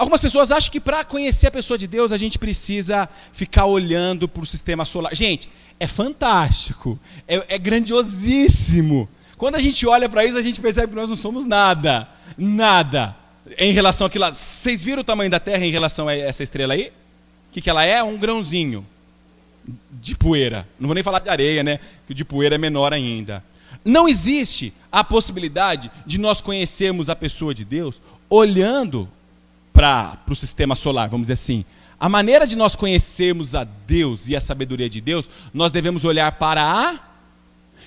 Algumas pessoas acham que para conhecer a pessoa de Deus, a gente precisa ficar olhando para o sistema solar. Gente, é fantástico, é grandiosíssimo. Quando a gente olha para isso, a gente percebe que nós não somos nada, nada, em relação àquilo lá. Vocês viram o tamanho da Terra em relação a essa estrela aí? O que ela é? Um grãozinho de poeira. Não vou nem falar de areia, né? Que o de poeira é menor ainda. Não existe a possibilidade de nós conhecermos a pessoa de Deus olhando para o sistema solar, vamos dizer assim. A maneira de nós conhecermos a Deus e a sabedoria de Deus, nós devemos olhar para a...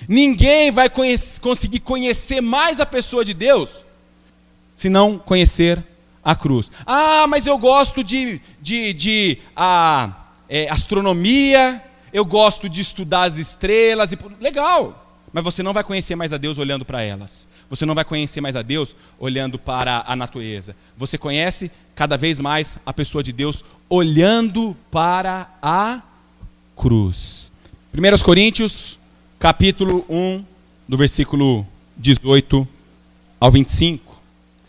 Ninguém vai conseguir conhecer mais a pessoa de Deus se não conhecer a cruz. Ah, mas eu gosto de astronomia, eu gosto de estudar as estrelas. Legal, mas você não vai conhecer mais a Deus olhando para elas. Você não vai conhecer mais a Deus olhando para a natureza. Você conhece cada vez mais a pessoa de Deus olhando para a cruz. 1 Coríntios, capítulo 1, do versículo 18 ao 25.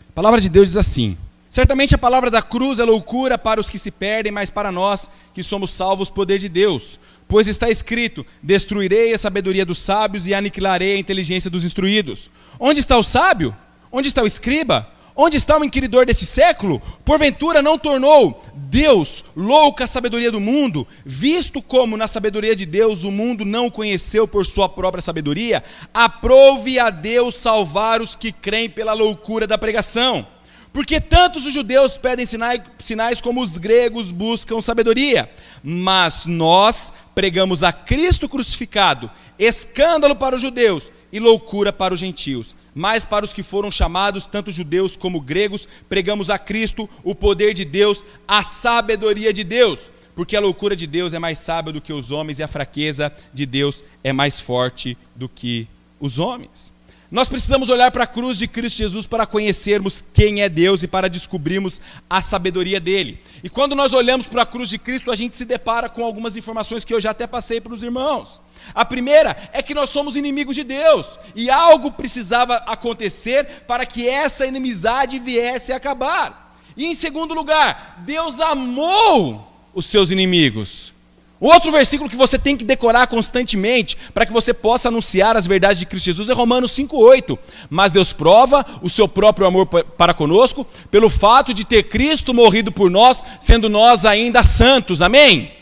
A palavra de Deus diz assim: certamente a palavra da cruz é loucura para os que se perdem, mas para nós que somos salvos, poder de Deus. Pois está escrito: destruirei a sabedoria dos sábios e aniquilarei a inteligência dos instruídos. Onde está o sábio? Onde está o escriba? Onde está o inquiridor desse século? Porventura não tornou Deus louca a sabedoria do mundo, visto como na sabedoria de Deus o mundo não o conheceu por sua própria sabedoria? Aprove a Deus salvar os que creem pela loucura da pregação. Porque tanto os judeus pedem sinais como os gregos buscam sabedoria. Mas nós pregamos a Cristo crucificado, escândalo para os judeus e loucura para os gentios. Mas para os que foram chamados, tanto judeus como gregos, pregamos a Cristo, o poder de Deus, a sabedoria de Deus. Porque a loucura de Deus é mais sábia do que os homens e a fraqueza de Deus é mais forte do que os homens. Nós precisamos olhar para a cruz de Cristo Jesus para conhecermos quem é Deus e para descobrirmos a sabedoria dele. E quando nós olhamos para a cruz de Cristo, a gente se depara com algumas informações que eu já até passei para os irmãos. A primeira é que nós somos inimigos de Deus e algo precisava acontecer para que essa inimizade viesse a acabar. E em segundo lugar, Deus amou os seus inimigos. Outro versículo que você tem que decorar constantemente para que você possa anunciar as verdades de Cristo Jesus é Romanos 5,8. Mas Deus prova o seu próprio amor para conosco pelo fato de ter Cristo morrido por nós, sendo nós ainda santos. Amém?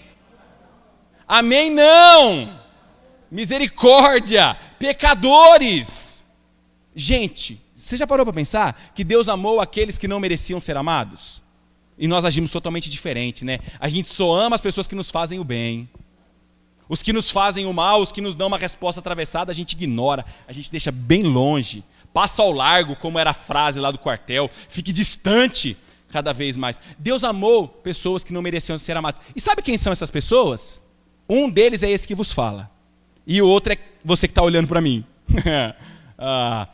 Amém não! Misericórdia! Pecadores! Gente, você já parou para pensar que Deus amou aqueles que não mereciam ser amados? E nós agimos totalmente diferente, né? A gente só ama as pessoas que nos fazem o bem. Os que nos fazem o mal, os que nos dão uma resposta atravessada, a gente ignora, a gente deixa bem longe. Passa ao largo, como era a frase lá do quartel. Fique distante cada vez mais. Deus amou pessoas que não mereciam ser amadas. E sabe quem são essas pessoas? Um deles é esse que vos fala. E o outro é você que está olhando para mim.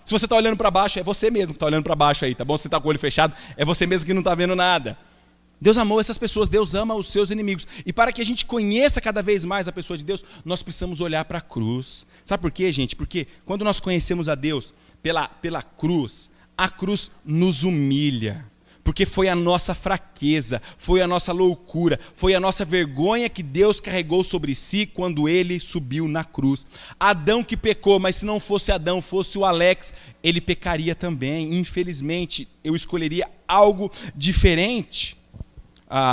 Se você está olhando para baixo, é você mesmo que está olhando para baixo aí, tá bom? Se você está com o olho fechado, é você mesmo que não está vendo nada. Deus amou essas pessoas, Deus ama os seus inimigos. E para que a gente conheça cada vez mais a pessoa de Deus, nós precisamos olhar para a cruz. Sabe por quê, gente? Porque quando nós conhecemos a Deus pela cruz, a cruz nos humilha. Porque foi a nossa fraqueza, foi a nossa loucura, foi a nossa vergonha que Deus carregou sobre si quando ele subiu na cruz. Adão que pecou, mas se não fosse Adão, fosse o Alex, ele pecaria também. Infelizmente, eu escolheria algo diferente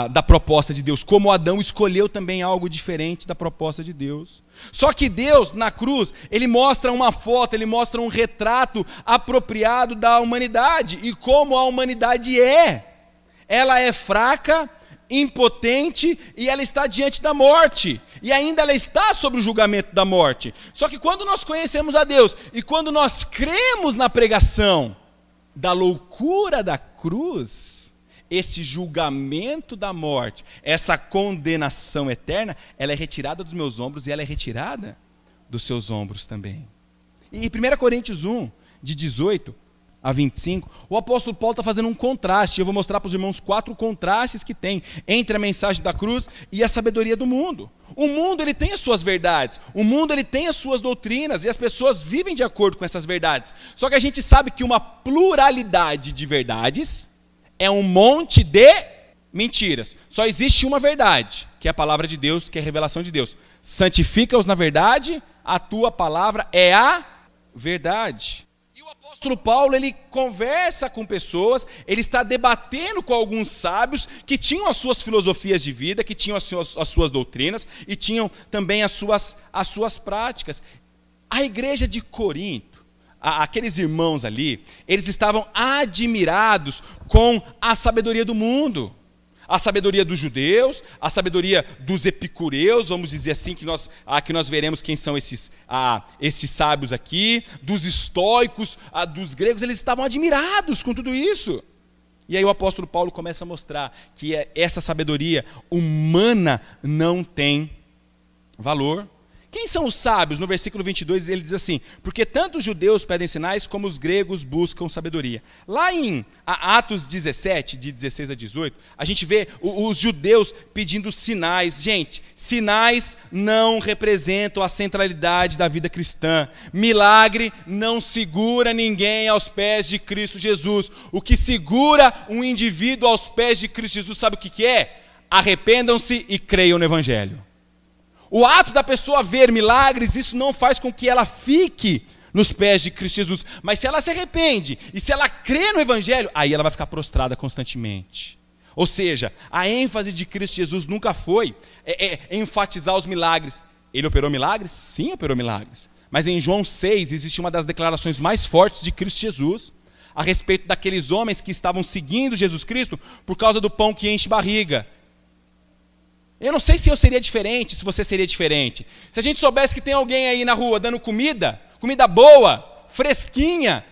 da proposta de Deus, como Adão escolheu também algo diferente da proposta de Deus. Só que Deus, na cruz, ele mostra uma foto, ele mostra um retrato apropriado da humanidade, e como a humanidade é. Ela é fraca, impotente, e ela está diante da morte, e ainda ela está sob o julgamento da morte. Só que quando nós conhecemos a Deus, e quando nós cremos na pregação da loucura da cruz, esse julgamento da morte, essa condenação eterna, ela é retirada dos meus ombros e ela é retirada dos seus ombros também. E em 1 Coríntios 1, de 18 a 25, o apóstolo Paulo está fazendo um contraste. Eu vou mostrar para os irmãos 4 contrastes que tem entre a mensagem da cruz e a sabedoria do mundo. O mundo ele tem as suas verdades, o mundo ele tem as suas doutrinas e as pessoas vivem de acordo com essas verdades. Só que a gente sabe que uma pluralidade de verdades é um monte de mentiras. Só existe uma verdade, que é a palavra de Deus, que é a revelação de Deus. Santifica-os na verdade, a tua palavra é a verdade. E o apóstolo Paulo, ele conversa com pessoas, ele está debatendo com alguns sábios que tinham as suas filosofias de vida, que tinham as suas doutrinas e tinham também as suas práticas. A igreja de Corinto, aqueles irmãos ali, eles estavam admirados com a sabedoria do mundo. A sabedoria dos judeus, a sabedoria dos epicureus, vamos dizer assim, que nós veremos quem são esses sábios aqui, dos estoicos, dos gregos, eles estavam admirados com tudo isso. E aí o apóstolo Paulo começa a mostrar que essa sabedoria humana não tem valor. Quem são os sábios? No versículo 22 ele diz assim: porque tanto os judeus pedem sinais como os gregos buscam sabedoria. Lá em Atos 17, de 16 a 18, a gente vê os judeus pedindo sinais. Gente, sinais não representam a centralidade da vida cristã. Milagre não segura ninguém aos pés de Cristo Jesus. O que segura um indivíduo aos pés de Cristo Jesus, sabe o que é? Arrependam-se e creiam no Evangelho. O ato da pessoa ver milagres, isso não faz com que ela fique nos pés de Cristo Jesus. Mas se ela se arrepende e se ela crê no Evangelho, aí ela vai ficar prostrada constantemente. Ou seja, a ênfase de Cristo Jesus nunca foi enfatizar os milagres. Ele operou milagres? Sim, operou milagres. Mas em João 6 existe uma das declarações mais fortes de Cristo Jesus a respeito daqueles homens que estavam seguindo Jesus Cristo por causa do pão que enche barriga. Eu não sei se eu seria diferente, se você seria diferente. Se a gente soubesse que tem alguém aí na rua dando comida boa, fresquinha,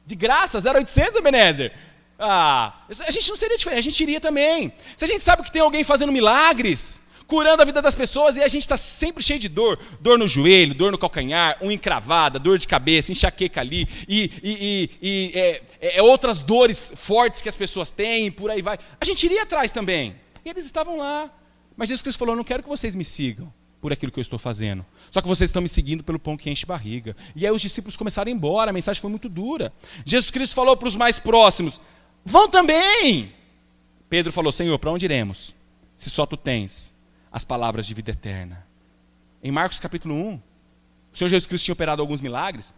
de graça, 0,800, Ebenezer. A gente não seria diferente, a gente iria também. Se a gente sabe que tem alguém fazendo milagres, curando a vida das pessoas, e a gente está sempre cheio de dor no joelho, dor no calcanhar, unha encravada, dor de cabeça, enxaqueca ali, outras dores fortes que as pessoas têm, por aí vai. A gente iria atrás também. E eles estavam lá. Mas Jesus Cristo falou: eu não quero que vocês me sigam por aquilo que eu estou fazendo. Só que vocês estão me seguindo pelo pão que enche barriga. E aí os discípulos começaram a ir embora, a mensagem foi muito dura. Jesus Cristo falou para os mais próximos: vão também. Pedro falou: Senhor, para onde iremos? Se só tu tens as palavras de vida eterna. Em Marcos capítulo 1, o Senhor Jesus Cristo tinha operado alguns milagres.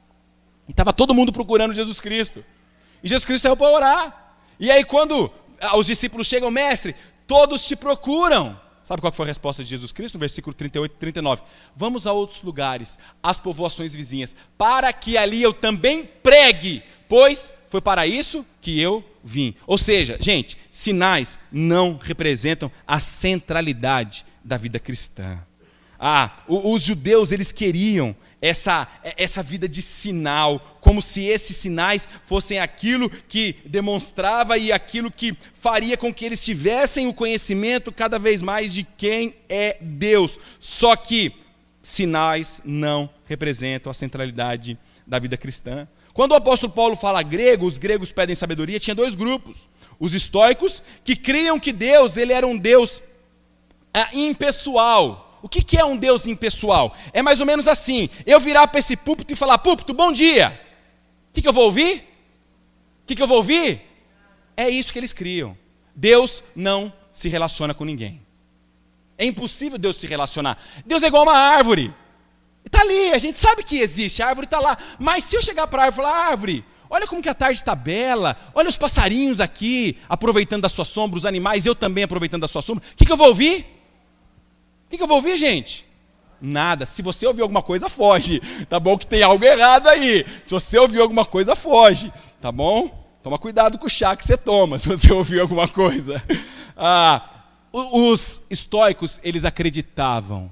E estava todo mundo procurando Jesus Cristo. E Jesus Cristo saiu para orar. E aí quando os discípulos chegam: mestre, todos te procuram. Sabe qual foi a resposta de Jesus Cristo? No versículo 38 e 39. Vamos a outros lugares, às povoações vizinhas, para que ali eu também pregue, pois foi para isso que eu vim. Ou seja, gente, sinais não representam a centralidade da vida cristã. Os judeus, eles queriam essa vida de sinal, como se esses sinais fossem aquilo que demonstrava e aquilo que faria com que eles tivessem o conhecimento cada vez mais de quem é Deus. Só que sinais não representam a centralidade da vida cristã. Quando o apóstolo Paulo fala grego, os gregos pedem sabedoria, tinha dois grupos. Os estoicos, que criam que Deus, ele era um Deus impessoal. O que é um Deus impessoal? É mais ou menos assim: eu virar para esse púlpito e falar: púlpito, bom dia. O que eu vou ouvir? O que eu vou ouvir? É isso que eles criam. Deus não se relaciona com ninguém. É impossível Deus se relacionar. Deus é igual uma árvore. Está ali, a gente sabe que existe, a árvore está lá. Mas se eu chegar para a árvore e falar: árvore, olha como que a tarde está bela, olha os passarinhos aqui, aproveitando da sua sombra, os animais, eu também aproveitando da sua sombra, o que eu vou ouvir? O que eu vou ouvir, gente? Nada. Se você ouvir alguma coisa, foge. Tá bom que tem algo errado aí. Se você ouvir alguma coisa, foge. Tá bom? Toma cuidado com o chá que você toma, se você ouvir alguma coisa. Os estoicos, eles acreditavam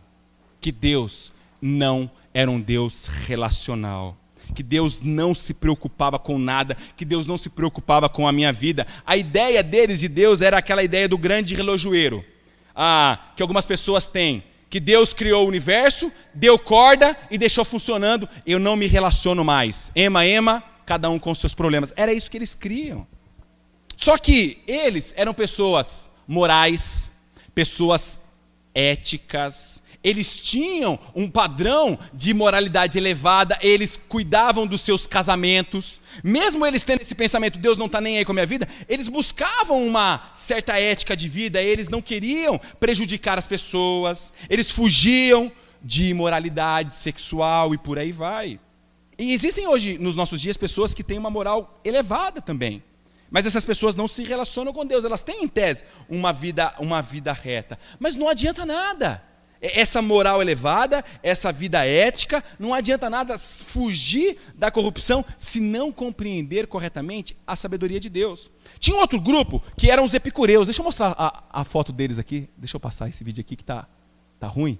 que Deus não era um Deus relacional. Que Deus não se preocupava com nada, que Deus não se preocupava com a minha vida. A ideia deles de Deus era aquela ideia do grande relojoeiro. Que algumas pessoas têm, que Deus criou o universo, deu corda e deixou funcionando, eu não me relaciono mais. Ema, cada um com seus problemas. Era isso que eles criam. Só que eles eram pessoas morais, pessoas éticas, eles tinham um padrão de moralidade elevada, eles cuidavam dos seus casamentos, mesmo eles tendo esse pensamento, Deus não está nem aí com a minha vida, eles buscavam uma certa ética de vida, eles não queriam prejudicar as pessoas, eles fugiam de imoralidade sexual e por aí vai. E existem hoje, nos nossos dias, pessoas que têm uma moral elevada também. Mas essas pessoas não se relacionam com Deus, elas têm em tese uma vida reta. Mas não adianta nada. Essa moral elevada, essa vida ética, não adianta nada fugir da corrupção se não compreender corretamente a sabedoria de Deus. Tinha um outro grupo que eram os epicureus. Deixa eu mostrar a foto deles aqui. Deixa eu passar esse vídeo aqui que tá ruim.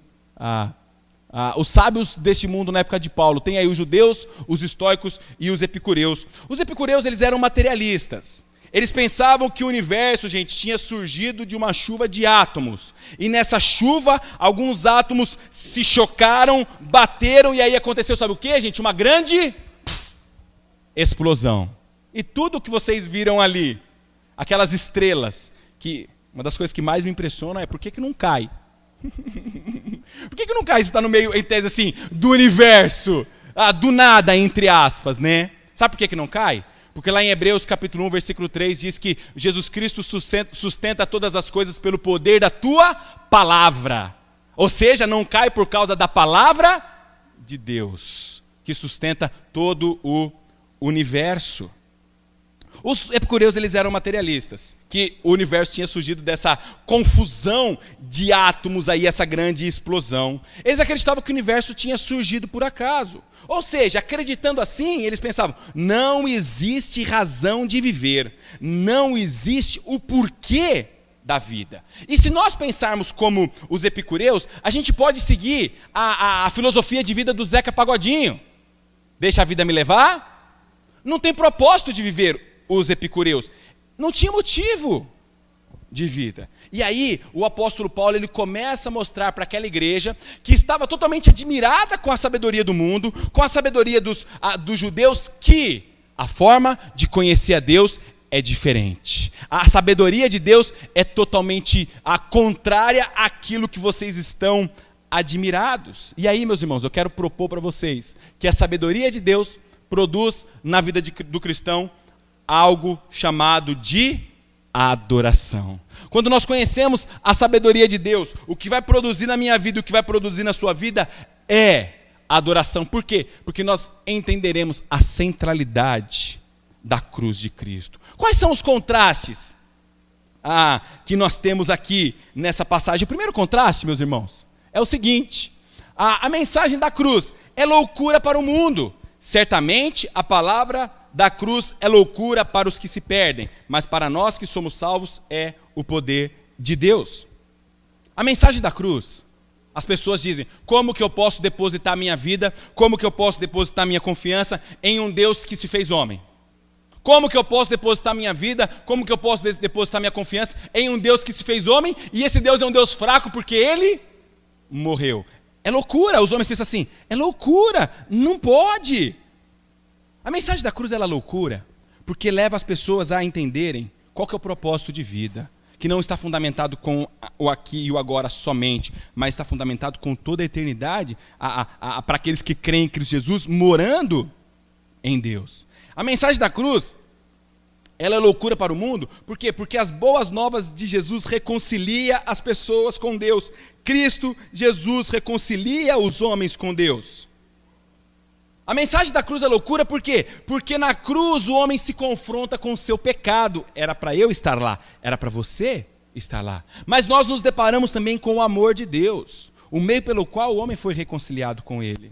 Os sábios deste mundo na época de Paulo. Tem aí os judeus, os estoicos e os epicureus. Os epicureus, eles eram materialistas. Eles pensavam que o universo, gente, tinha surgido de uma chuva de átomos. E nessa chuva, alguns átomos se chocaram, bateram, e aí aconteceu, sabe o quê, gente? Uma grande explosão. E tudo que vocês viram ali, aquelas estrelas, que uma das coisas que mais me impressiona é por que não cai? Por que não cai se está no meio, em tese assim, do universo? Do nada, entre aspas, né? Sabe por que não cai? Porque lá em Hebreus capítulo 1, versículo 3, diz que Jesus Cristo sustenta todas as coisas pelo poder da tua palavra. Ou seja, não cai por causa da palavra de Deus, que sustenta todo o universo. Os epicureus, eles eram materialistas, que o universo tinha surgido dessa confusão de átomos aí, essa grande explosão. Eles acreditavam que o universo tinha surgido por acaso. Ou seja, acreditando assim, eles pensavam, não existe razão de viver, não existe o porquê da vida. E se nós pensarmos como os epicureus, a gente pode seguir a filosofia de vida do Zeca Pagodinho. Deixa a vida me levar? Não tem propósito de viver. Os epicureus não tinha motivo de vida. E aí o apóstolo Paulo, ele começa a mostrar para aquela igreja que estava totalmente admirada com a sabedoria do mundo, com a sabedoria dos judeus, que a forma de conhecer a Deus é diferente. A sabedoria de Deus é totalmente contrária àquilo que vocês estão admirados. E aí, meus irmãos, eu quero propor para vocês que a sabedoria de Deus produz na vida do cristão algo chamado de adoração. Quando nós conhecemos a sabedoria de Deus, o que vai produzir na minha vida, o que vai produzir na sua vida é adoração. Por quê? Porque nós entenderemos a centralidade da cruz de Cristo. Quais são os contrastes que nós temos aqui nessa passagem? O primeiro contraste, meus irmãos, é o seguinte: a mensagem da cruz é loucura para o mundo. Certamente a palavra da cruz é loucura para os que se perdem, mas para nós que somos salvos é o poder de Deus. A mensagem da cruz, as pessoas dizem, como que eu posso depositar minha vida, como que eu posso depositar minha confiança em um Deus que se fez homem? Como que eu posso depositar minha vida, como que eu posso depositar minha confiança em um Deus que se fez homem, e esse Deus é um Deus fraco porque ele morreu? É loucura, os homens pensam assim, é loucura, não pode. A mensagem da cruz, ela é loucura, porque leva as pessoas a entenderem qual que é o propósito de vida, que não está fundamentado com o aqui e o agora somente, mas está fundamentado com toda a eternidade, para aqueles que creem em Cristo Jesus, morando em Deus. A mensagem da cruz, ela é loucura para o mundo, por quê? Porque as boas novas de Jesus reconcilia as pessoas com Deus. Cristo Jesus reconcilia os homens com Deus. A mensagem da cruz é loucura por quê? Porque na cruz o homem se confronta com o seu pecado. Era para eu estar lá, era para você estar lá. Mas nós nos deparamos também com o amor de Deus, o meio pelo qual o homem foi reconciliado com ele.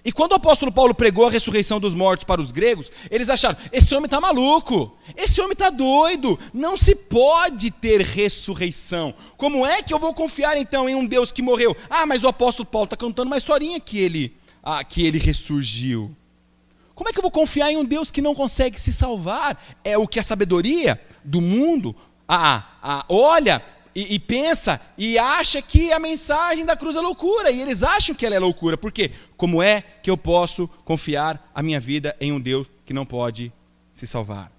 E quando o apóstolo Paulo pregou a ressurreição dos mortos para os gregos, eles acharam, esse homem está maluco, esse homem está doido, não se pode ter ressurreição. Como é que eu vou confiar então em um Deus que morreu? Mas o apóstolo Paulo está contando uma historinha que ele ressurgiu. Como é que eu vou confiar em um Deus que não consegue se salvar? É o que a sabedoria do mundo olha e pensa e acha que a mensagem da cruz é loucura. E eles acham que ela é loucura. Por quê? Como é que eu posso confiar a minha vida em um Deus que não pode se salvar?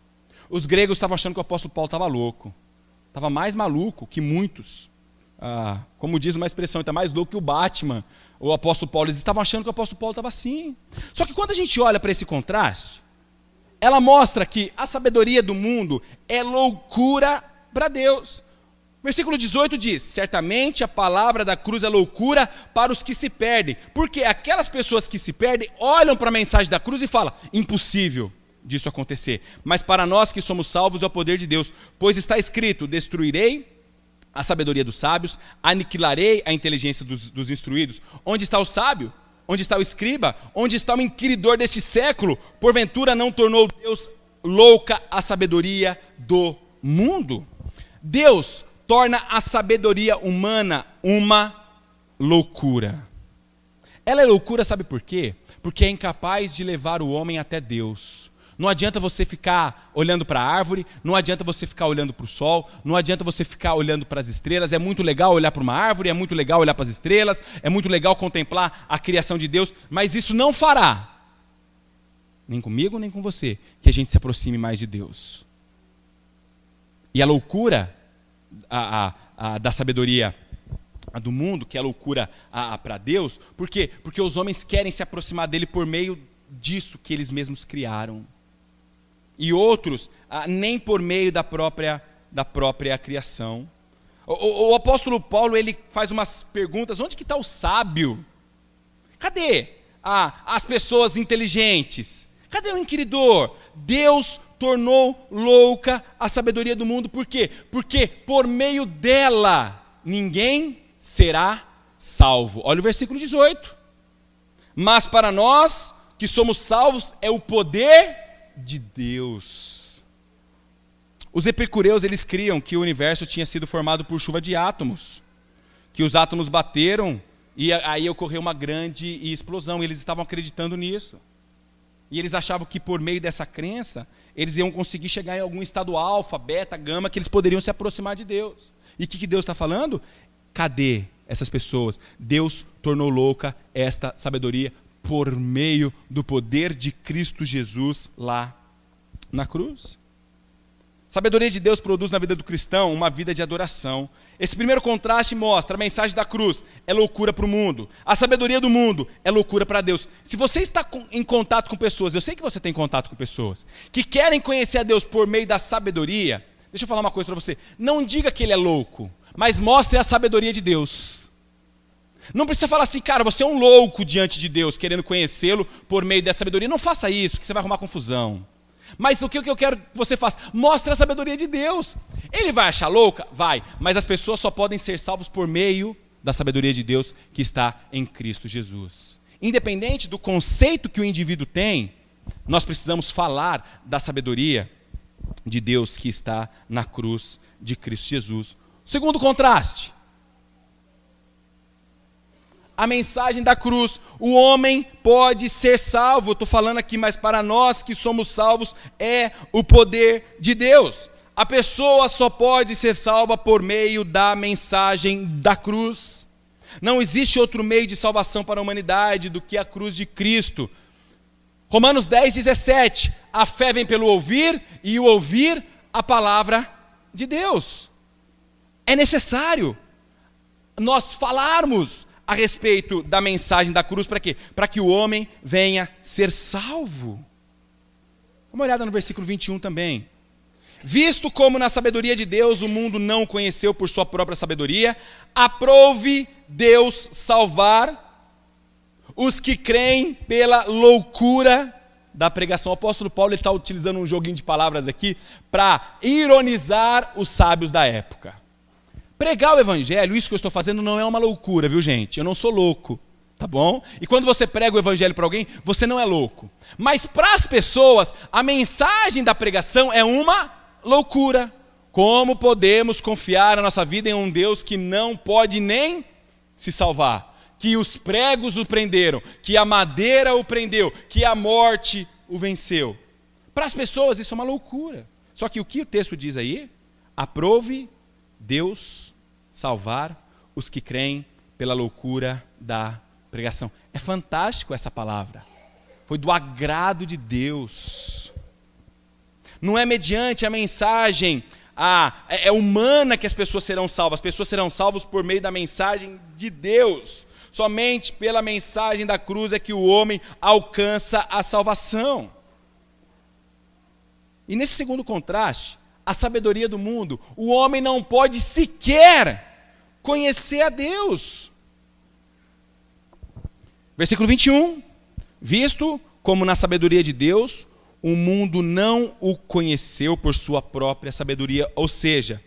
Os gregos estavam achando que o apóstolo Paulo estava louco. Estava mais maluco que muitos como diz uma expressão, está mais louco que o Batman, o apóstolo Paulo. Eles estavam achando que o apóstolo Paulo estava assim. Só que quando a gente olha para esse contraste, ela mostra que a sabedoria do mundo é loucura para Deus. Versículo 18 diz: certamente a palavra da cruz é loucura para os que se perdem. Porque aquelas pessoas que se perdem olham para a mensagem da cruz e falam: impossível disso acontecer. Mas para nós que somos salvos é o poder de Deus. Pois está escrito: destruirei a sabedoria dos sábios, aniquilarei a inteligência dos instruídos. Onde está o sábio? Onde está o escriba? Onde está o inquiridor desse século? Porventura não tornou Deus louca a sabedoria do mundo? Deus torna a sabedoria humana uma loucura. Ela é loucura, sabe por quê? Porque é incapaz de levar o homem até Deus. Não adianta você ficar olhando para a árvore, não adianta você ficar olhando para o sol, não adianta você ficar olhando para as estrelas. É muito legal olhar para uma árvore, é muito legal olhar para as estrelas, é muito legal contemplar a criação de Deus, mas isso não fará, nem comigo, nem com você, que a gente se aproxime mais de Deus. E a loucura da sabedoria do mundo, que é a loucura para Deus, por quê? Porque os homens querem se aproximar dele por meio disso que eles mesmos criaram. E outros, nem por meio da própria criação. O apóstolo Paulo, ele faz umas perguntas: onde que está o sábio? Cadê as pessoas inteligentes? Cadê o inquiridor? Deus tornou louca a sabedoria do mundo. Por quê? Porque por meio dela ninguém será salvo. Olha o versículo 18. Mas para nós que somos salvos é o poder de Deus. Os epicureus, eles criam que o universo tinha sido formado por chuva de átomos, que os átomos bateram e aí ocorreu uma grande explosão. Eles estavam acreditando nisso. E eles achavam que por meio dessa crença, eles iam conseguir chegar em algum estado alfa, beta, gama, que eles poderiam se aproximar de Deus. E o que Deus está falando? Cadê essas pessoas? Deus tornou louca esta sabedoria por meio do poder de Cristo Jesus lá na cruz. Sabedoria de Deus produz na vida do cristão uma vida de adoração. Esse primeiro contraste mostra: a mensagem da cruz é loucura para o mundo, a sabedoria do mundo é loucura para Deus. Se você está em contato com pessoas, eu sei que você tem contato com pessoas, que querem conhecer a Deus por meio da sabedoria, deixa eu falar uma coisa para você: não diga que ele é louco, mas mostre a sabedoria de Deus. Não precisa falar assim: cara, você é um louco diante de Deus, querendo conhecê-lo por meio dessa sabedoria. Não faça isso, que você vai arrumar confusão. Mas o que eu quero que você faça? Mostre a sabedoria de Deus. Ele vai achar louca? Vai. Mas as pessoas só podem ser salvos por meio da sabedoria de Deus que está em Cristo Jesus. Independente do conceito que o indivíduo tem, nós precisamos falar da sabedoria de Deus que está na cruz de Cristo Jesus. Segundo contraste: a mensagem da cruz. O homem pode ser salvo. Estou falando aqui, mas para nós que somos salvos é o poder de Deus. A pessoa só pode ser salva por meio da mensagem da cruz. Não existe outro meio de salvação para a humanidade do que a cruz de Cristo. Romanos 10:17. A fé vem pelo ouvir e o ouvir a palavra de Deus. É necessário nós falarmos a respeito da mensagem da cruz. Para quê? Para que o homem venha ser salvo. Dá uma olhada no versículo 21 também. Visto como na sabedoria de Deus o mundo não o conheceu por sua própria sabedoria, aprove Deus salvar os que creem pela loucura da pregação. O apóstolo Paulo está utilizando um joguinho de palavras aqui para ironizar os sábios da época. Pregar o evangelho, isso que eu estou fazendo, não é uma loucura, viu, gente? Eu não sou louco, tá bom? E quando você prega o evangelho para alguém, você não é louco. Mas para as pessoas, a mensagem da pregação é uma loucura. Como podemos confiar na nossa vida em um Deus que não pode nem se salvar? Que os pregos o prenderam, que a madeira o prendeu, que a morte o venceu. Para as pessoas isso é uma loucura. Só que o que o texto diz aí? Aprove Deus salvar os que creem pela loucura da pregação. É fantástico essa palavra. Foi do agrado de Deus. Não é mediante a mensagem é humana que as pessoas serão salvas. As pessoas serão salvas por meio da mensagem de Deus. Somente pela mensagem da cruz é que o homem alcança a salvação. E nesse segundo contraste, a sabedoria do mundo, o homem não pode sequer conhecer a Deus. Versículo 21. Visto como na sabedoria de Deus, o mundo não o conheceu por sua própria sabedoria. Ou seja,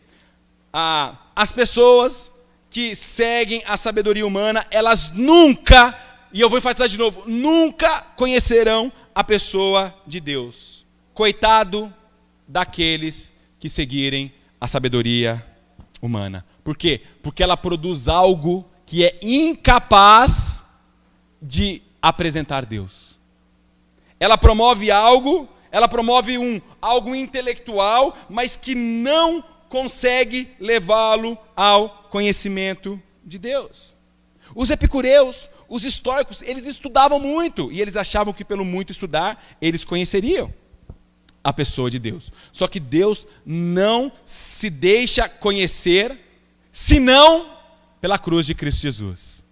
as pessoas que seguem a sabedoria humana, elas nunca, e eu vou enfatizar de novo, nunca conhecerão a pessoa de Deus. Coitado daqueles que seguirem a sabedoria humana. Por quê? Porque ela produz algo que é incapaz de apresentar Deus. Ela promove algo, algo intelectual, mas que não consegue levá-lo ao conhecimento de Deus. Os epicureus, os estoicos, eles estudavam muito e eles achavam que pelo muito estudar, eles conheceriam a pessoa de Deus. Só que Deus não se deixa conhecer senão pela cruz de Cristo Jesus.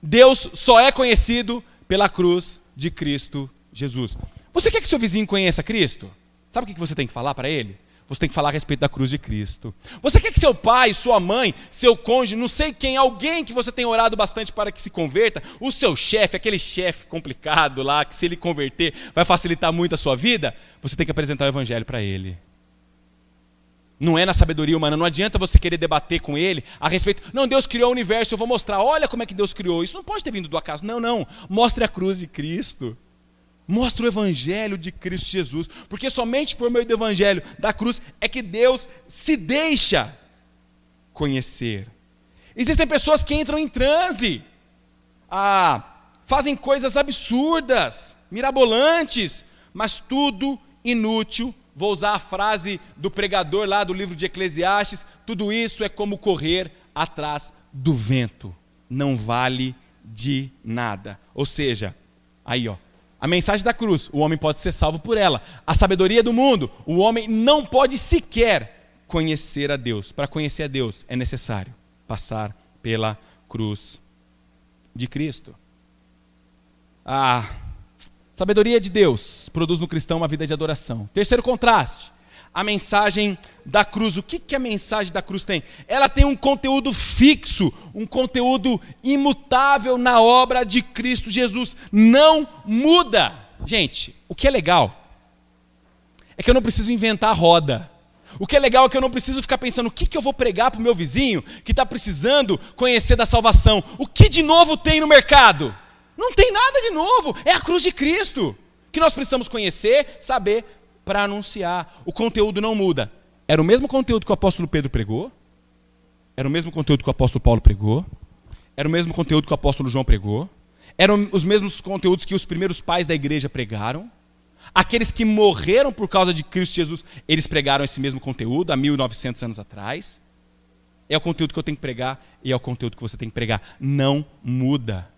Deus só é conhecido pela cruz de Cristo Jesus. Você quer que seu vizinho conheça Cristo? Sabe o que você tem que falar para ele? Você tem que falar a respeito da cruz de Cristo. Você quer que seu pai, sua mãe, seu cônjuge, não sei quem, alguém que você tem orado bastante para que se converta, o seu chefe, aquele chefe complicado lá, que se ele converter vai facilitar muito a sua vida, você tem que apresentar o evangelho para ele. Não é na sabedoria humana, não adianta você querer debater com ele a respeito, não, Deus criou o universo, eu vou mostrar, olha como é que Deus criou, isso não pode ter vindo do acaso, não, mostre a cruz de Cristo. Mostra o evangelho de Cristo Jesus, porque somente por meio do evangelho da cruz é que Deus se deixa conhecer. Existem pessoas que entram em transe, fazem coisas absurdas, mirabolantes, mas tudo inútil. Vou usar a frase do pregador lá do livro de Eclesiastes, tudo isso é como correr atrás do vento, não vale de nada. Ou seja, aí a mensagem da cruz, o homem pode ser salvo por ela. A sabedoria do mundo, o homem não pode sequer conhecer a Deus. Para conhecer a Deus é necessário passar pela cruz de Cristo. A sabedoria de Deus produz no cristão uma vida de adoração. Terceiro contraste, a mensagem da cruz. O que a mensagem da cruz tem? Ela tem um conteúdo fixo, um conteúdo imutável na obra de Cristo Jesus. Não muda. Gente, o que é legal é que eu não preciso inventar a roda. O que é legal é que eu não preciso ficar pensando o que eu vou pregar para o meu vizinho que está precisando conhecer da salvação. O que de novo tem no mercado? Não tem nada de novo. É a cruz de Cristo que nós precisamos conhecer, saber, para anunciar. O conteúdo não muda. Era o mesmo conteúdo que o apóstolo Pedro pregou, era o mesmo conteúdo que o apóstolo Paulo pregou, era o mesmo conteúdo que o apóstolo João pregou, eram os mesmos conteúdos que os primeiros pais da igreja pregaram. Aqueles que morreram por causa de Cristo Jesus, eles pregaram esse mesmo conteúdo há 1900 anos atrás. É o conteúdo que eu tenho que pregar e é o conteúdo que você tem que pregar. Não muda.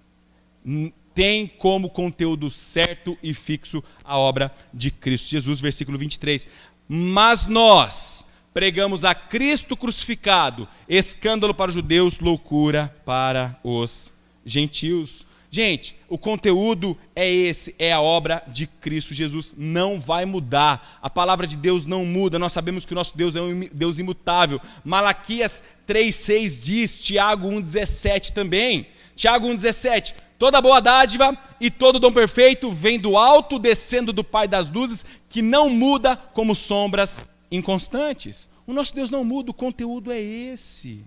Tem como conteúdo certo e fixo a obra de Cristo Jesus, versículo 23. Mas nós pregamos a Cristo crucificado, escândalo para os judeus, loucura para os gentios. Gente, o conteúdo é esse, é a obra de Cristo Jesus, não vai mudar. A palavra de Deus não muda, nós sabemos que o nosso Deus é um Deus imutável. Malaquias 3,6 diz, Tiago 1,17 também. Tiago 1,17, toda boa dádiva e todo dom perfeito vem do alto, descendo do Pai das luzes, que não muda como sombras inconstantes. O nosso Deus não muda, o conteúdo é esse.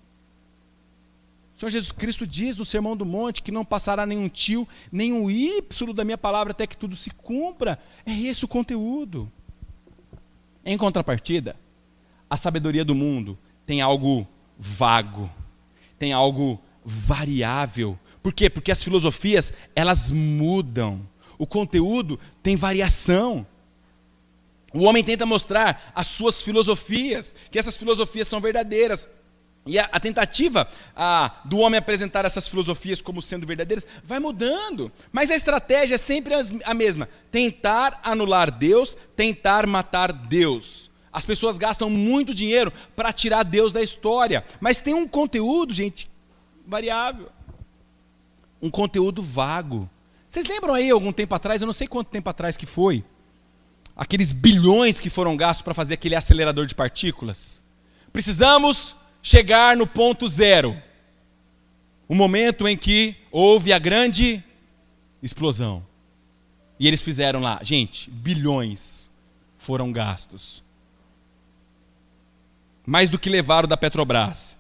O Senhor Jesus Cristo diz no Sermão do Monte que não passará nenhum tio, nenhum ípsilo da minha palavra até que tudo se cumpra. É esse o conteúdo. Em contrapartida, a sabedoria do mundo tem algo vago, tem algo variável. Por quê? Porque as filosofias, elas mudam. O conteúdo tem variação. O homem tenta mostrar as suas filosofias, que essas filosofias são verdadeiras. E a tentativa do homem apresentar essas filosofias como sendo verdadeiras vai mudando. Mas a estratégia é sempre a mesma. Tentar anular Deus, tentar matar Deus. As pessoas gastam muito dinheiro para tirar Deus da história. Mas tem um conteúdo, gente, variável. Um conteúdo vago. Vocês lembram aí, algum tempo atrás, eu não sei quanto tempo atrás que foi, aqueles bilhões que foram gastos para fazer aquele acelerador de partículas? Precisamos chegar no ponto zero. O momento em que houve a grande explosão. E eles fizeram lá. Gente, bilhões foram gastos. Mais do que levaram da Petrobras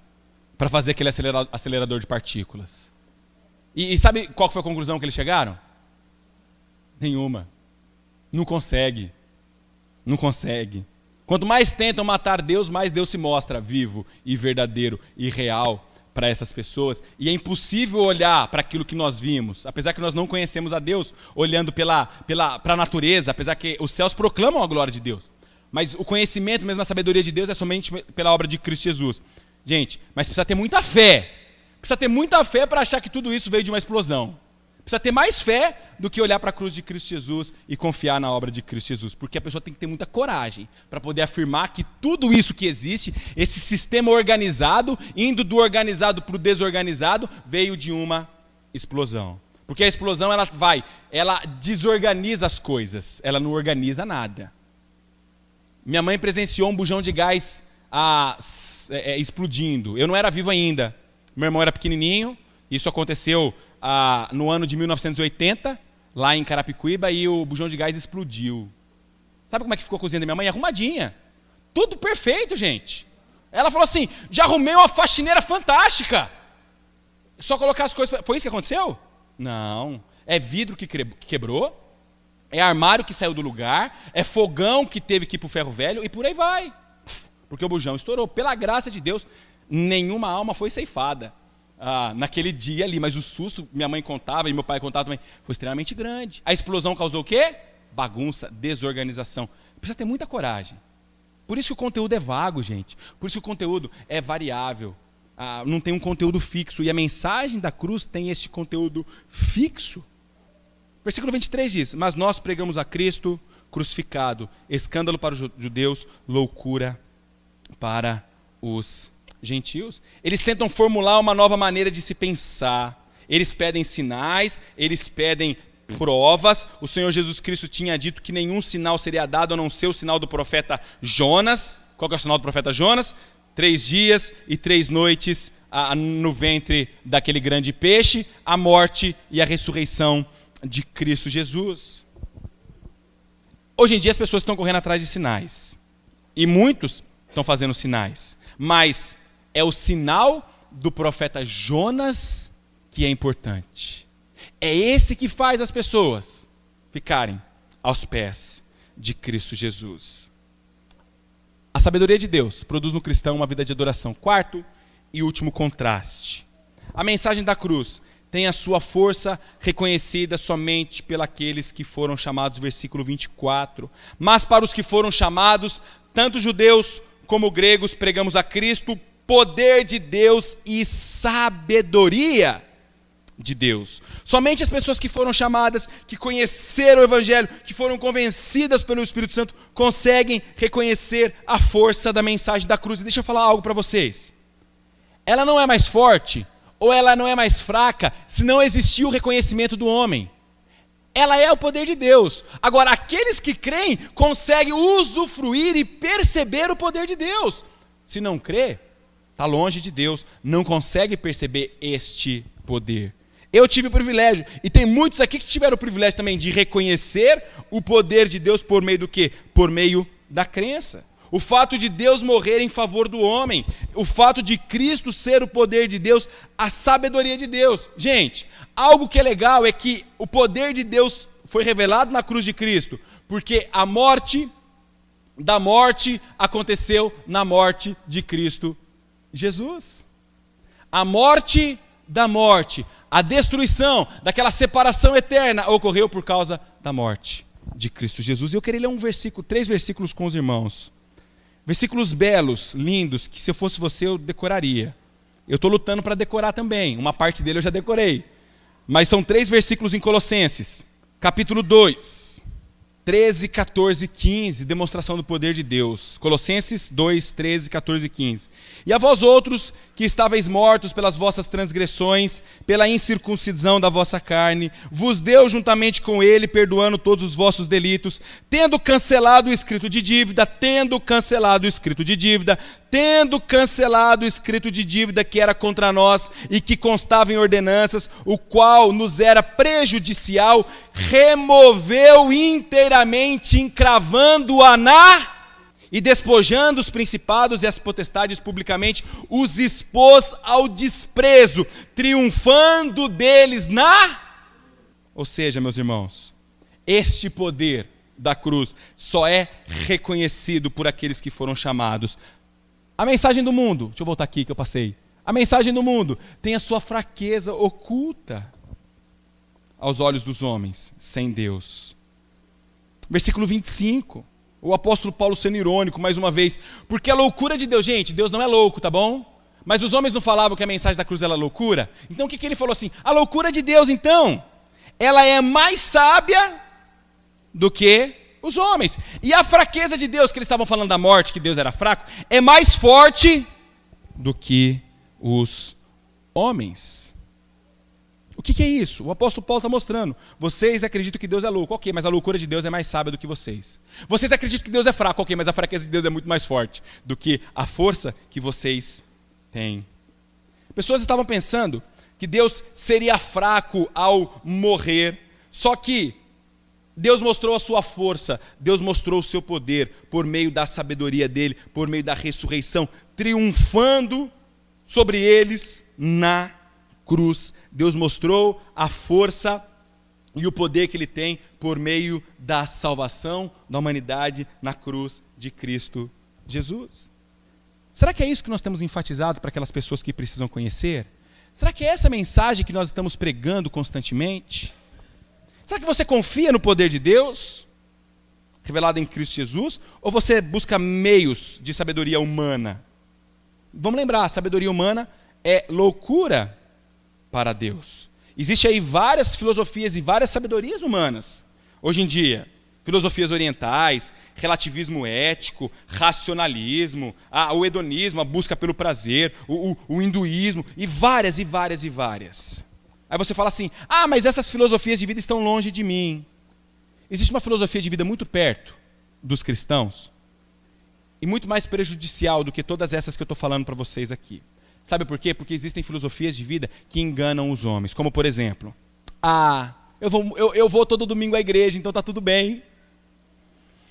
para fazer aquele acelerador de partículas. E sabe qual foi a conclusão que eles chegaram? Nenhuma. Não consegue. Não consegue. Quanto mais tentam matar Deus, mais Deus se mostra vivo e verdadeiro e real para essas pessoas. E é impossível olhar para aquilo que nós vimos, apesar que nós não conhecemos a Deus, olhando para a natureza, apesar que os céus proclamam a glória de Deus. Mas o conhecimento, mesmo a sabedoria de Deus, é somente pela obra de Cristo Jesus. Gente, mas precisa ter muita fé. Precisa ter muita fé para achar que tudo isso veio de uma explosão. Precisa ter mais fé do que olhar para a cruz de Cristo Jesus e confiar na obra de Cristo Jesus. Porque a pessoa tem que ter muita coragem para poder afirmar que tudo isso que existe, esse sistema organizado, indo do organizado para o desorganizado, veio de uma explosão. Porque a explosão, ela desorganiza as coisas, ela não organiza nada. Minha mãe presenciou um bujão de gás explodindo. Eu não era vivo ainda. Meu irmão era pequenininho. Isso aconteceu no ano de 1980, lá em Carapicuíba, e o bujão de gás explodiu. Sabe como é que ficou a cozinha da minha mãe? Arrumadinha. Tudo perfeito, gente. Ela falou assim, já arrumei uma faxineira fantástica. Só colocar as coisas... Foi isso que aconteceu? Não. É vidro que quebrou, é armário que saiu do lugar, é fogão que teve que ir para o ferro velho, e por aí vai. Porque o bujão estourou. Pela graça de Deus, nenhuma alma foi ceifada naquele dia ali. Mas o susto, minha mãe contava e meu pai contava também, foi extremamente grande. A explosão causou o quê? Bagunça, desorganização. Precisa ter muita coragem. Por isso que o conteúdo é vago, gente. Por isso que o conteúdo é variável. Não tem um conteúdo fixo. E a mensagem da cruz tem este conteúdo fixo. Versículo 23 diz, mas nós pregamos a Cristo crucificado, escândalo para os judeus, loucura para os gentios. Eles tentam formular uma nova maneira de se pensar. Eles pedem sinais, eles pedem provas. O Senhor Jesus Cristo tinha dito que nenhum sinal seria dado a não ser o sinal do profeta Jonas. Qual que é o sinal do profeta Jonas? 3 dias e 3 noites no ventre daquele grande peixe, a morte e a ressurreição de Cristo Jesus. Hoje em dia as pessoas estão correndo atrás de sinais. E muitos estão fazendo sinais. Mas é o sinal do profeta Jonas que é importante. É esse que faz as pessoas ficarem aos pés de Cristo Jesus. A sabedoria de Deus produz no cristão uma vida de adoração. Quarto e último contraste. A mensagem da cruz tem a sua força reconhecida somente pelos que foram chamados, versículo 24. Mas para os que foram chamados, tanto judeus como gregos, pregamos a Cristo, poder de Deus e sabedoria de Deus. Somente as pessoas que foram chamadas, que conheceram o Evangelho, que foram convencidas pelo Espírito Santo, conseguem reconhecer a força da mensagem da cruz. E deixa eu falar algo para vocês. Ela não é mais forte, ou ela não é mais fraca, se não existir o reconhecimento do homem. Ela é o poder de Deus. Agora, aqueles que creem conseguem usufruir e perceber o poder de Deus. Se não crê, está longe de Deus, não consegue perceber este poder. Eu tive o privilégio, e tem muitos aqui que tiveram o privilégio também de reconhecer o poder de Deus por meio do quê? Por meio da crença. O fato de Deus morrer em favor do homem, o fato de Cristo ser o poder de Deus, a sabedoria de Deus. Gente, algo que é legal é que o poder de Deus foi revelado na cruz de Cristo, porque a morte da morte aconteceu na morte de Cristo Jesus. A morte da morte, a destruição daquela separação eterna ocorreu por causa da morte de Cristo Jesus. E eu queria ler 3 versículos com os irmãos. Versículos belos, lindos, que se eu fosse você eu decoraria. Eu estou lutando para decorar também. Uma parte dele eu já decorei. Mas são 3 versículos em Colossenses. Capítulo 2. 13, 14 e 15, demonstração do poder de Deus. Colossenses 2, 13, 14 e 15. E a vós outros, que estáveis mortos pelas vossas transgressões, pela incircuncisão da vossa carne, vos deu juntamente com ele, perdoando todos os vossos delitos, tendo cancelado o escrito de dívida, que era contra nós e que constava em ordenanças, o qual nos era prejudicial, removeu inteiramente, encravando-a e despojando os principados e as potestades publicamente, os expôs ao desprezo, triunfando deles Ou seja, meus irmãos, este poder da cruz só é reconhecido por aqueles que foram chamados. A mensagem do mundo, deixa eu voltar aqui que eu passei. A mensagem do mundo tem a sua fraqueza oculta aos olhos dos homens, sem Deus. Versículo 25, o apóstolo Paulo sendo irônico, mais uma vez, porque a loucura de Deus, gente, Deus não é louco, tá bom? Mas os homens não falavam que a mensagem da cruz era loucura? Então o que ele falou assim? A loucura de Deus, então, ela é mais sábia do que os homens. E a fraqueza de Deus, que eles estavam falando da morte, que Deus era fraco, é mais forte do que os homens. O que é isso? O apóstolo Paulo está mostrando. Vocês acreditam que Deus é louco, ok, mas a loucura de Deus é mais sábia do que vocês. Vocês acreditam que Deus é fraco, ok, mas a fraqueza de Deus é muito mais forte do que a força que vocês têm. Pessoas estavam pensando que Deus seria fraco ao morrer, só que Deus mostrou a sua força, Deus mostrou o seu poder por meio da sabedoria dele, por meio da ressurreição, triunfando sobre eles na cruz. Deus mostrou a força e o poder que ele tem por meio da salvação da humanidade na cruz de Cristo Jesus. Será que é isso que nós temos enfatizado para aquelas pessoas que precisam conhecer? Será que é essa mensagem que nós estamos pregando constantemente? Será que você confia no poder de Deus, revelado em Cristo Jesus, ou você busca meios de sabedoria humana? Vamos lembrar, a sabedoria humana é loucura para Deus. Existem aí várias filosofias e várias sabedorias humanas. Hoje em dia, filosofias orientais, relativismo ético, racionalismo, o hedonismo, a busca pelo prazer, o hinduísmo, e várias. Aí você fala assim, mas essas filosofias de vida estão longe de mim. Existe uma filosofia de vida muito perto dos cristãos, e muito mais prejudicial do que todas essas que eu estou falando para vocês aqui. Sabe por quê? Porque existem filosofias de vida que enganam os homens. Como por exemplo, eu vou todo domingo à igreja, então está tudo bem.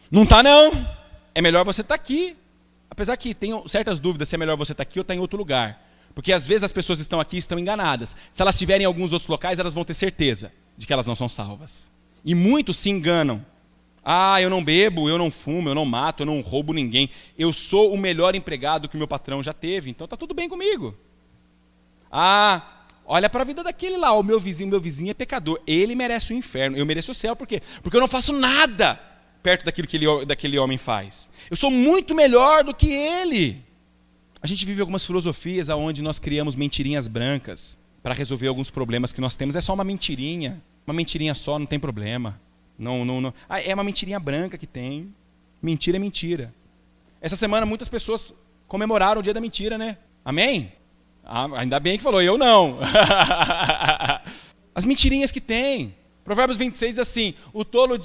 Não está não, é melhor você estar aqui. Apesar que tenho certas dúvidas se é melhor você estar aqui ou estar em outro lugar. Porque às vezes as pessoas estão aqui e estão enganadas. Se elas estiverem em alguns outros locais, elas vão ter certeza de que elas não são salvas. E muitos se enganam. Eu não bebo, eu não fumo, eu não mato, eu não roubo ninguém. Eu sou o melhor empregado que o meu patrão já teve, então está tudo bem comigo. Olha para a vida daquele lá, o meu vizinho é pecador. Ele merece o inferno, eu mereço o céu. Por quê? Porque eu não faço nada perto daquilo que daquele homem faz. Eu sou muito melhor do que ele. A gente vive algumas filosofias onde nós criamos mentirinhas brancas para resolver alguns problemas que nós temos. É só uma mentirinha só, não tem problema. Não. É uma mentirinha branca que tem. Mentira é mentira. Essa semana muitas pessoas comemoraram o dia da mentira, né? Amém? Ainda bem que falou, eu não. As mentirinhas que tem. Provérbios 26 diz assim, o tolo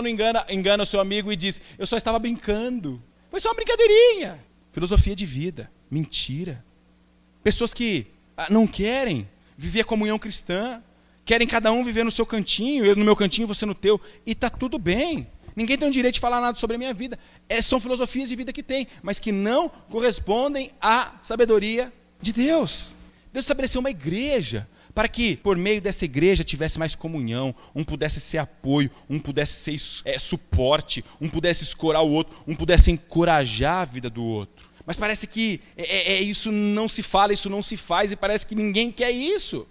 engana o seu amigo e diz, eu só estava brincando. Foi só uma brincadeirinha. Filosofia de vida, mentira. Pessoas que não querem viver a comunhão cristã, querem cada um viver no seu cantinho, eu no meu cantinho, você no teu, e está tudo bem. Ninguém tem o direito de falar nada sobre a minha vida. São filosofias de vida que tem, mas que não correspondem à sabedoria de Deus. Deus estabeleceu uma igreja para que, por meio dessa igreja, tivesse mais comunhão, um pudesse ser apoio, um pudesse ser suporte, um pudesse escorar o outro, um pudesse encorajar a vida do outro. Mas parece que isso não se fala, isso não se faz, e parece que ninguém quer isso.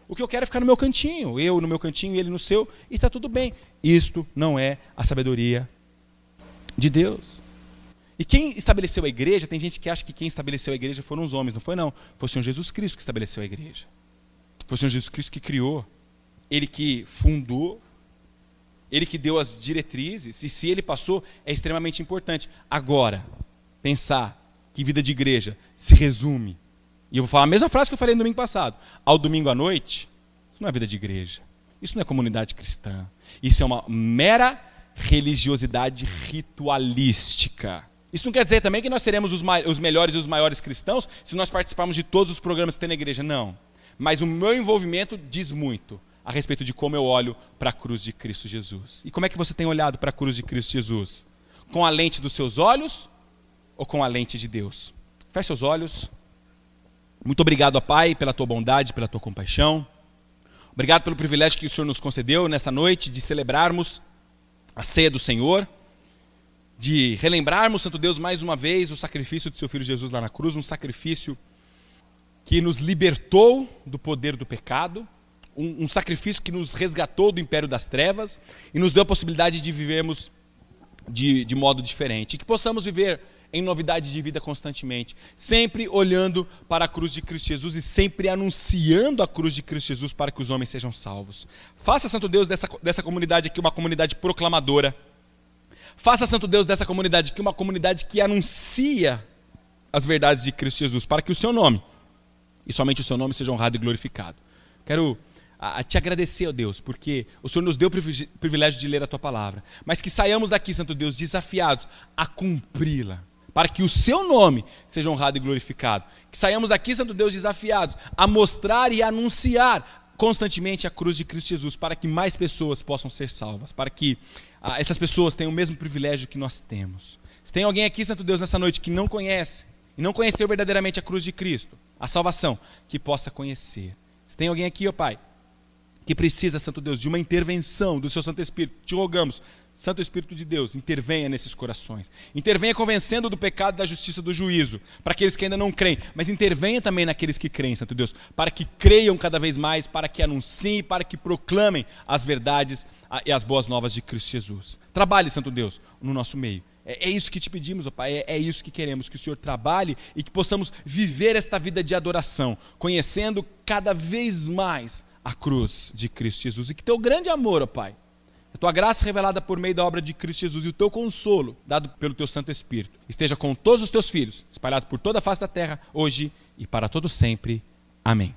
O que eu quero é ficar no meu cantinho, eu no meu cantinho e ele no seu, e está tudo bem. Isto não é a sabedoria de Deus. E quem estabeleceu a igreja, tem gente que acha que quem estabeleceu a igreja foram os homens, não foi não. Foi o Senhor Jesus Cristo que estabeleceu a igreja. Foi o Senhor Jesus Cristo que criou, Ele que fundou, Ele que deu as diretrizes, e se ele passou, é extremamente importante. Agora, pensar que vida de igreja se resume, e eu vou falar a mesma frase que eu falei no domingo passado, ao domingo à noite, isso não é vida de igreja, isso não é comunidade cristã, isso é uma mera religiosidade ritualística. Isso não quer dizer também que nós seremos os melhores e os maiores cristãos se nós participarmos de todos os programas que tem na igreja, não. Mas o meu envolvimento diz muito a respeito de como eu olho para a cruz de Cristo Jesus. E como é que você tem olhado para a cruz de Cristo Jesus? Com a lente dos seus olhos ou com a lente de Deus? Feche seus olhos. Muito obrigado, ó Pai, pela tua bondade, pela tua compaixão. Obrigado pelo privilégio que o Senhor nos concedeu nesta noite de celebrarmos a ceia do Senhor, de relembrarmos, Santo Deus, mais uma vez o sacrifício de seu Filho Jesus lá na cruz, um sacrifício que nos libertou do poder do pecado, um sacrifício que nos resgatou do império das trevas e nos deu a possibilidade de vivermos de modo diferente, e que possamos viver em novidade de vida constantemente, sempre olhando para a cruz de Cristo Jesus e sempre anunciando a cruz de Cristo Jesus para que os homens sejam salvos. Faça, Santo Deus, dessa comunidade aqui uma comunidade proclamadora. Faça, Santo Deus, dessa comunidade aqui uma comunidade que anuncia as verdades de Cristo Jesus, para que o seu nome, e somente o seu nome, seja honrado e glorificado. Quero te agradecer, ó Deus, porque o Senhor nos deu o privilégio de ler a tua palavra, mas que saiamos daqui, Santo Deus, desafiados a cumpri-la, para que o seu nome seja honrado e glorificado. Que saiamos daqui, Santo Deus, desafiados a mostrar e anunciar constantemente a cruz de Cristo Jesus, para que mais pessoas possam ser salvas, para que essas pessoas tenham o mesmo privilégio que nós temos. Se tem alguém aqui, Santo Deus, nessa noite que não conhece, e não conheceu verdadeiramente a cruz de Cristo, a salvação, que possa conhecer. Se tem alguém aqui, ó Pai, que precisa, Santo Deus, de uma intervenção do seu Santo Espírito, te rogamos, Santo Espírito de Deus, intervenha nesses corações. Intervenha convencendo do pecado, da justiça, do juízo, para aqueles que ainda não creem, mas intervenha também naqueles que creem, Santo Deus, para que creiam cada vez mais, para que anunciem, para que proclamem as verdades e as boas novas de Cristo Jesus. Trabalhe, Santo Deus, no nosso meio. É isso que te pedimos, ó Pai, é isso que queremos, que o Senhor trabalhe e que possamos viver esta vida de adoração, conhecendo cada vez mais a cruz de Cristo Jesus. E que teu grande amor, ó Pai, a tua graça revelada por meio da obra de Cristo Jesus e o teu consolo dado pelo teu Santo Espírito esteja com todos os teus filhos, espalhados por toda a face da terra, hoje e para todo sempre. Amém.